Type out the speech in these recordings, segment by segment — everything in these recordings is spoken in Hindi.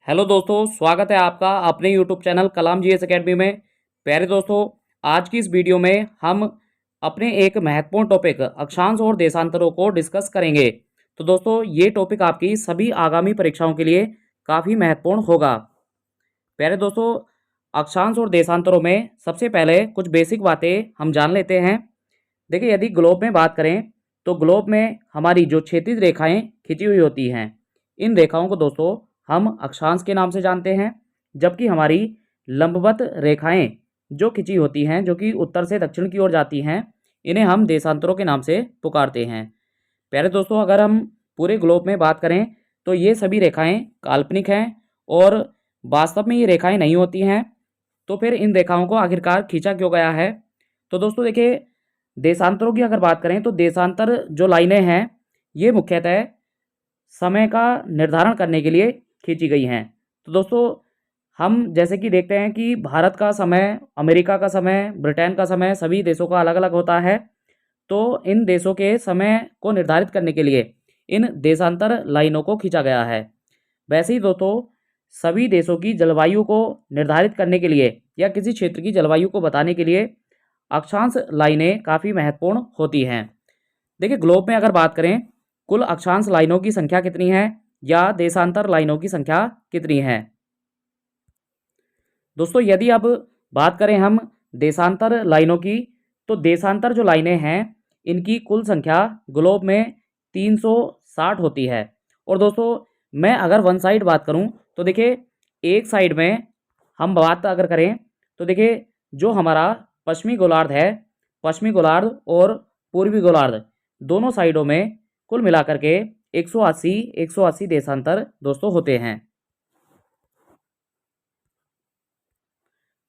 हेलो दोस्तों, स्वागत है आपका अपने यूट्यूब चैनल कलाम जीएस एकेडमी में। प्यारे दोस्तों, आज की इस वीडियो में हम अपने एक महत्वपूर्ण टॉपिक अक्षांश और देशांतरों को डिस्कस करेंगे। तो दोस्तों, ये टॉपिक आपकी सभी आगामी परीक्षाओं के लिए काफ़ी महत्वपूर्ण होगा। प्यारे दोस्तों, अक्षांश और देशांतरों में सबसे पहले कुछ बेसिक बातें हम जान लेते हैं। देखिए, यदि ग्लोब में बात करें तो ग्लोब में हमारी जो क्षैतिज रेखाएं खिंची हुई होती हैं, इन रेखाओं को दोस्तों हम अक्षांश के नाम से जानते हैं। जबकि हमारी लंबवत रेखाएं जो खिंची होती हैं, जो कि उत्तर से दक्षिण की ओर जाती हैं, इन्हें हम देशांतरों के नाम से पुकारते हैं। प्यारे दोस्तों, अगर हम पूरे ग्लोब में बात करें तो ये सभी रेखाएं काल्पनिक हैं और वास्तव में ये रेखाएं नहीं होती हैं। तो फिर इन रेखाओं को आखिरकार खींचा क्यों गया है? तो दोस्तों देखिए, देशांतरों की अगर बात करें तो देशांतर जो लाइनें हैं ये मुख्यतः समय का निर्धारण करने के लिए खींची गई हैं। तो दोस्तों, हम जैसे कि देखते हैं कि भारत का समय, अमेरिका का समय, ब्रिटेन का समय सभी देशों का अलग अलग होता है। तो इन देशों के समय को निर्धारित करने के लिए इन देशांतर लाइनों को खींचा गया है। वैसे ही दोस्तों, सभी देशों की जलवायु को निर्धारित करने के लिए या किसी क्षेत्र की जलवायु को बताने के लिए अक्षांश लाइनें काफ़ी महत्वपूर्ण होती हैं। देखिए, ग्लोब में अगर बात करें, कुल अक्षांश लाइनों की संख्या कितनी है या देशांतर लाइनों की संख्या कितनी है? दोस्तों, यदि अब बात करें हम देशांतर लाइनों की, तो देशांतर जो लाइनें हैं इनकी कुल संख्या ग्लोब में 360 होती है। और दोस्तों, मैं अगर वन साइड बात करूं तो देखिए, एक साइड में हम बात अगर करें तो देखिए, जो हमारा पश्चिमी गोलार्ध है, पश्चिमी गोलार्ध और पूर्वी गोलार्ध दोनों साइडों में कुल मिलाकर के 180 देशांतर दोस्तों होते हैं।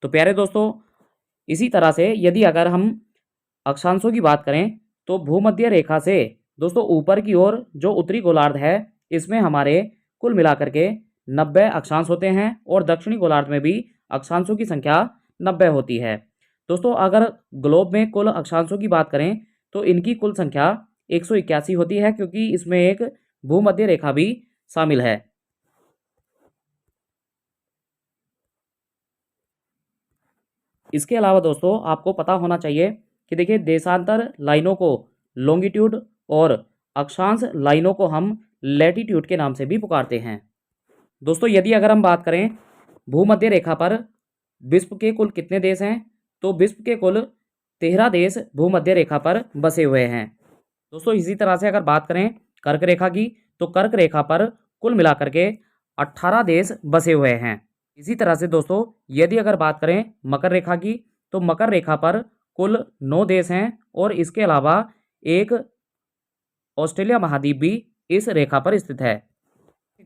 तो प्यारे दोस्तों, इसी तरह से यदि अगर हम अक्षांशों की बात करें तो भूमध्य रेखा से दोस्तों ऊपर की ओर जो उत्तरी गोलार्ध है, इसमें हमारे कुल मिलाकर के 90 अक्षांश होते हैं और दक्षिणी गोलार्ध में भी अक्षांशों की संख्या 90 होती है। दोस्तों, अगर ग्लोब में कुल अक्षांशों की बात करें तो इनकी कुल संख्या 181 होती है, क्योंकि इसमें एक भूमध्य रेखा भी शामिल है। इसके अलावा दोस्तों, आपको पता होना चाहिए कि देखिए, देशांतर लाइनों को लॉन्गिट्यूड और अक्षांश लाइनों को हम लैटिट्यूड के नाम से भी पुकारते हैं। दोस्तों, यदि अगर हम बात करें भूमध्य रेखा पर विश्व के कुल कितने देश हैं, तो विश्व के कुल 13 देश भूमध्य रेखा पर बसे हुए हैं। दोस्तों, इसी तरह से अगर बात करें कर्क रेखा की, तो कर्क रेखा पर कुल मिलाकर के 18 देश बसे हुए हैं। इसी तरह से दोस्तों, यदि अगर बात करें मकर रेखा की, तो मकर रेखा पर कुल 9 देश हैं और इसके अलावा एक ऑस्ट्रेलिया महाद्वीप भी इस रेखा पर स्थित है।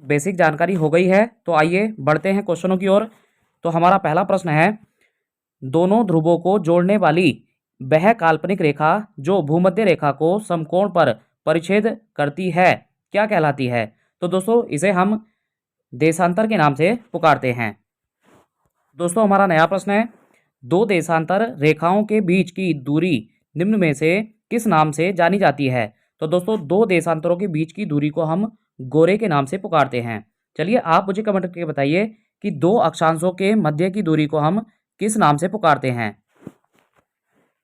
बेसिक जानकारी हो गई है, तो आइए बढ़ते हैं क्वेश्चनों की ओर। तो हमारा पहला प्रश्न है, दोनों ध्रुवों को जोड़ने वाली वह काल्पनिक रेखा जो भूमध्य रेखा को समकोण पर परिच्छेद करती है क्या कहलाती है? तो दोस्तों, इसे हम देशांतर के नाम से पुकारते हैं। दोस्तों, हमारा नया प्रश्न है, दो देशांतर रेखाओं के बीच की दूरी निम्न में से किस नाम से जानी जाती है? तो दोस्तों, दो देशांतरों के बीच की दूरी को हम गोरे के नाम से पुकारते हैं। चलिए, आप मुझे कमेंट करके बताइए कि दो अक्षांशों के मध्य की दूरी को हम किस नाम से पुकारते हैं।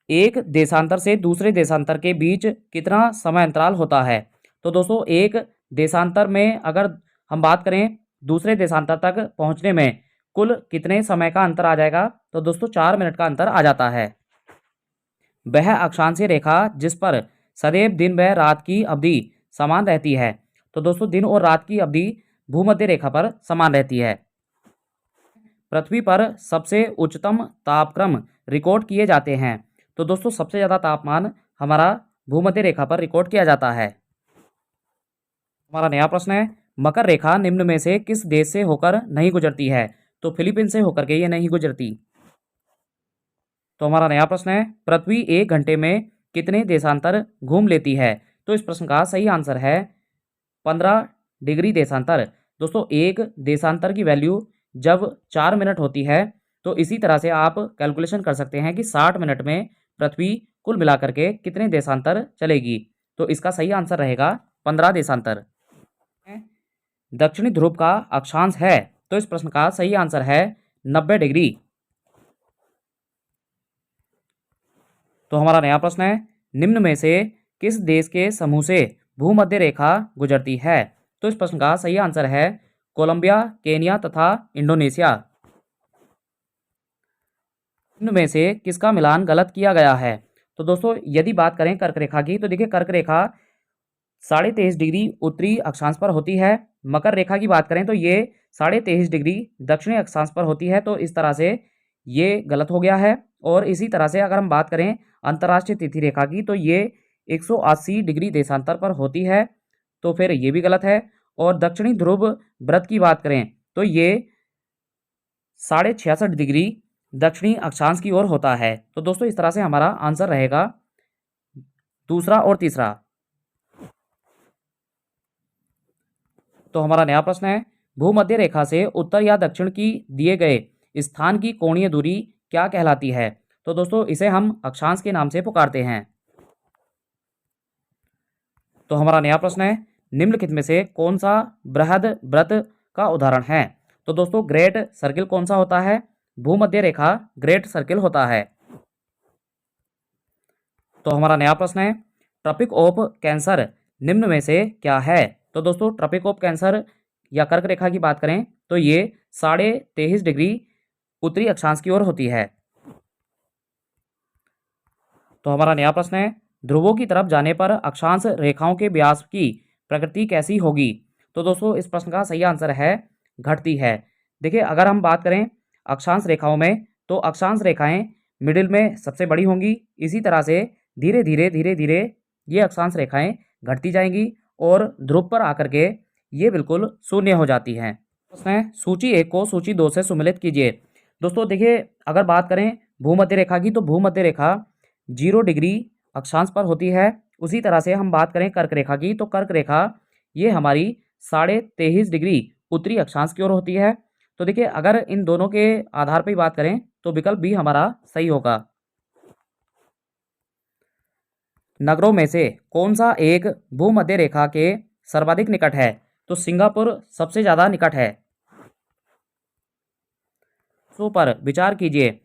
एक देशांतर से दूसरे देशांतर के बीच कितना समय अंतराल होता है? तो दोस्तों, एक देशांतर में अगर हम बात करें दूसरे देशांतर तक पहुंचने में कुल कितने समय का अंतर आ जाएगा? तो दोस्तों, 4 मिनट का अंतर आ जाता है। वह अक्षांशीय रेखा जिस पर सदैव दिन व रात की अवधि समान रहती है? तो दोस्तों, दिन और रात की अवधि भूमध्य रेखा पर समान रहती है। पृथ्वी पर सबसे उच्चतम तापक्रम रिकॉर्ड किए जाते हैं? तो दोस्तों, सबसे ज़्यादा तापमान हमारा भूमध्य रेखा पर रिकॉर्ड किया जाता है। हमारा नया प्रश्न है, मकर रेखा निम्न में से किस देश से होकर नहीं गुजरती है? तो फिलीपींस से होकर के ये नहीं गुजरती। तो हमारा नया प्रश्न है, पृथ्वी 1 घंटे में कितने देशांतर घूम लेती है? तो इस प्रश्न का सही आंसर है 15 डिग्री देशांतर। दोस्तों, एक देशांतर की वैल्यू जब 4 मिनट होती है, तो इसी तरह से आप कैलकुलेशन कर सकते हैं कि 60 मिनट में पृथ्वी कुल मिलाकर के कितने देशांतर चलेगी। तो इसका सही आंसर रहेगा 15 देशांतर। दक्षिणी ध्रुव का अक्षांश है तो इस प्रश्न का सही आंसर है 90 डिग्री। तो हमारा नया प्रश्न है, निम्न में से किस देश के समूह से भूमध्य रेखा गुजरती है? तो इस प्रश्न का सही आंसर है कोलंबिया, केनिया तथा इंडोनेशिया। निम्न में से किसका मिलान गलत किया गया है? तो दोस्तों यदि बात करें कर्क रेखा की, तो देखिए कर्क रेखा 23.5 डिग्री उत्तरी अक्षांश पर होती है। मकर रेखा की बात करें तो ये 23.5 डिग्री दक्षिणी अक्षांश पर होती है। तो इस तरह से ये गलत हो गया है। और इसी तरह से अगर हम बात करें अंतर्राष्ट्रीय तिथि रेखा की, तो ये 180 डिग्री देशांतर पर होती है, तो फिर ये भी गलत है। और दक्षिणी ध्रुव व्रत की बात करें तो ये 66.5 डिग्री दक्षिणी अक्षांश की ओर होता है। तो दोस्तों इस तरह से हमारा आंसर रहेगा दूसरा और तीसरा। तो हमारा नया प्रश्न है, भूमध्य रेखा से उत्तर या दक्षिण की दिए गए स्थान की कोणीय दूरी क्या कहलाती है? तो दोस्तों इसे हम अक्षांश के नाम से पुकारते हैं। तो हमारा नया प्रश्न है, निम्नलिखित में से कौन सा बृहद व्रत का उदाहरण है? तो दोस्तों ग्रेट सर्किल कौन सा होता है? भूमध्य रेखा ग्रेट सर्किल होता है। तो हमारा नया प्रश्न है, ट्रॉपिक ऑफ कैंसर निम्न में से क्या है? तो दोस्तों ट्रॉपिक ऑफ कैंसर या कर्क रेखा की बात करें तो ये 23.5 डिग्री उत्तरी अक्षांश की ओर होती है। तो हमारा नया प्रश्न है, ध्रुवों की तरफ जाने पर अक्षांश रेखाओं के व्यास की प्रकृति कैसी होगी? तो दोस्तों इस प्रश्न का सही आंसर है घटती है। देखिए अगर हम बात करें अक्षांश रेखाओं में, तो अक्षांश रेखाएं मिडिल में सबसे बड़ी होंगी। इसी तरह से धीरे धीरे ये अक्षांश रेखाएं घटती जाएंगी और ध्रुव पर आकर के ये बिल्कुल शून्य हो जाती हैं। प्रश्न है, सूची 1 को सूची 2 से सुमेलित कीजिए। दोस्तों देखिए अगर बात करें भूमध्य रेखा की, तो भूमध्य रेखा 0 डिग्री अक्षांश पर होती है। उसी तरह से हम बात करें कर्क रेखा की, तो कर्क रेखा ये हमारी 23.5 डिग्री उत्तरी अक्षांश की ओर होती है। तो देखिए अगर इन दोनों के आधार पर बात करें तो विकल्प बी हमारा सही होगा। नगरों में से कौन सा एक भूमध्य रेखा के सर्वाधिक निकट है? तो सिंगापुर सबसे ज्यादा निकट है। सो पर विचार कीजिए,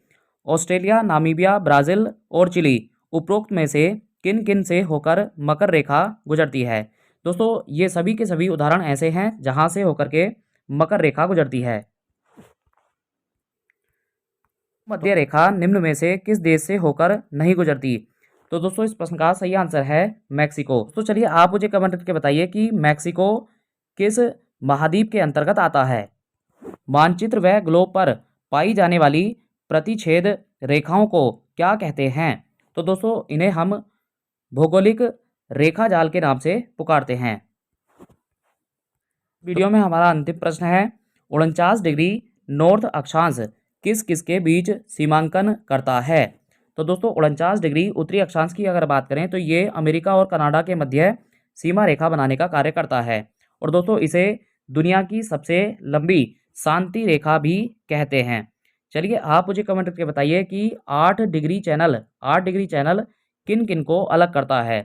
ऑस्ट्रेलिया, नामीबिया, ब्राजील और चिली उपरोक्त में से किन किन से होकर मकर रेखा गुजरती है? दोस्तों ये सभी के सभी उदाहरण ऐसे हैं जहां से होकर के मकर रेखा गुजरती है। मध्य रेखा निम्न में से किस देश से होकर नहीं गुजरती? तो दोस्तों इस प्रश्न का सही आंसर है मैक्सिको। तो चलिए आप मुझे कमेंट करके बताइए कि मैक्सिको किस महाद्वीप के अंतर्गत आता है? मानचित्र व ग्लोब पर पाई जाने वाली प्रतिच्छेद रेखाओं को क्या कहते हैं? तो दोस्तों इन्हें हम भौगोलिक रेखा जाल के नाम से पुकारते हैं। वीडियो में हमारा अंतिम प्रश्न है, 49 डिग्री नॉर्थ अक्षांश किस किस के बीच सीमांकन करता है? तो दोस्तों 49 डिग्री उत्तरी अक्षांश की अगर बात करें तो ये अमेरिका और कनाडा के मध्य सीमा रेखा बनाने का कार्य करता है। और दोस्तों इसे दुनिया की सबसे लंबी शांति रेखा भी कहते हैं। चलिए आप मुझे कमेंट करके बताइए कि 8 डिग्री चैनल किन किन को अलग करता है?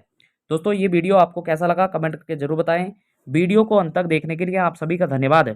दोस्तों ये वीडियो आपको कैसा लगा कमेंट करके जरूर बताएं। वीडियो को अंत तक देखने के लिए आप सभी का धन्यवाद।